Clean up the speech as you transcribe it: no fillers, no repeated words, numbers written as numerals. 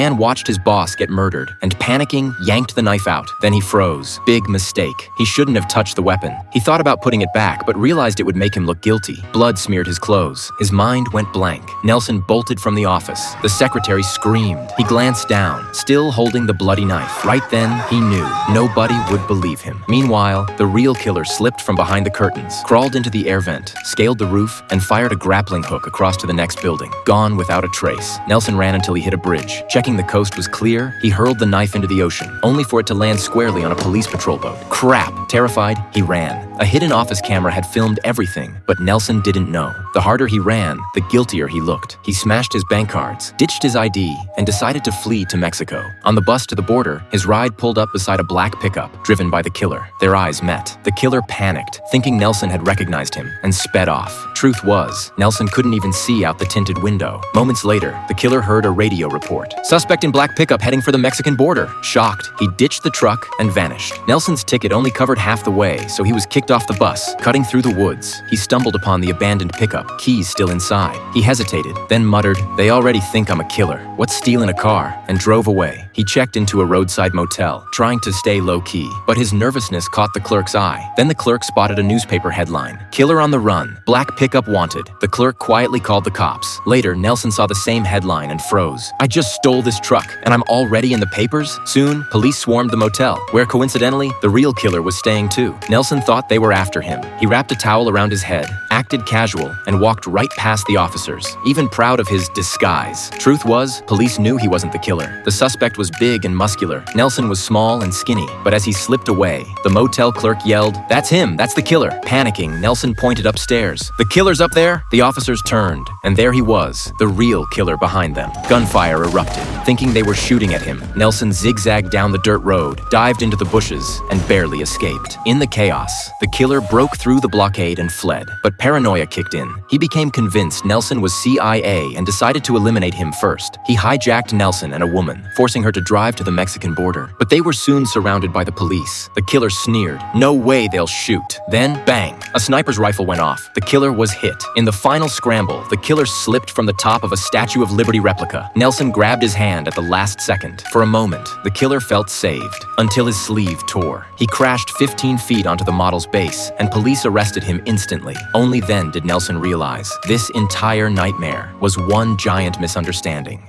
man watched his boss get murdered and, panicking, yanked the knife out. Then he froze. Big mistake. He shouldn't have touched the weapon. He thought about putting it back, but realized it would make him look guilty. Blood smeared his clothes. His mind went blank. Nelson bolted from the office. The secretary screamed. He glanced down, still holding the bloody knife. Right then, he knew nobody would believe him. Meanwhile, the real killer slipped from behind the curtains, crawled into the air vent, scaled the roof, and fired a grappling hook across to the next building. Gone without a trace. Nelson ran until he hit a bridge. Checking the coast was clear, he hurled the knife into the ocean, only for it to land squarely on a police patrol boat. Crap! Terrified, he ran. A hidden office camera had filmed everything, but Nelson didn't know. The harder he ran, the guiltier he looked. He smashed his bank cards, ditched his ID, and decided to flee to Mexico. On the bus to the border, his ride pulled up beside a black pickup, driven by the killer. Their eyes met. The killer panicked, thinking Nelson had recognized him, and sped off. Truth was, Nelson couldn't even see out the tinted window. Moments later, the killer heard a radio report. Suspect in black pickup heading for the Mexican border. Shocked, he ditched the truck and vanished. Nelson's ticket only covered half the way, so he was kicked off the bus. Cutting through the woods, he stumbled upon the abandoned pickup, keys still inside. He hesitated, then muttered, "They already think I'm a killer. What's stealing a car?" and drove away. He checked into a roadside motel, trying to stay low-key, but his nervousness caught the clerk's eye. Then the clerk spotted a newspaper headline, "Killer on the run, black pickup wanted." The clerk quietly called the cops. Later, Nelson saw the same headline and froze. "I just stole this truck, and I'm already in the papers?" Soon, police swarmed the motel, where coincidentally, the real killer was staying too. Nelson thought they were after him. He wrapped a towel around his head, acted casual, and walked right past the officers, even proud of his disguise. Truth was, police knew he wasn't the killer. The suspect was big and muscular. Nelson was small and skinny, but as he slipped away, the motel clerk yelled, "That's him! That's the killer!" Panicking, Nelson pointed upstairs. "The killer's up there?" The officers turned, and there he was, the real killer behind them. Gunfire erupted. Thinking they were shooting at him, Nelson zigzagged down the dirt road, dived into the bushes, and barely escaped. In the chaos, the killer broke through the blockade and fled, but paranoia kicked in. He became convinced Nelson was CIA and decided to eliminate him first. He hijacked Nelson and a woman, forcing her to drive to the Mexican border. But they were soon surrounded by the police. The killer sneered, "No way they'll shoot." Then, bang, a sniper's rifle went off. The killer was hit. In the final scramble, the killer slipped from the top of a Statue of Liberty replica. Nelson grabbed his hand at the last second. For a moment, the killer felt saved, until his sleeve tore. He crashed 15 feet onto the model's base, and police arrested him instantly. Only then did Nelson realize this entire nightmare was one giant misunderstanding.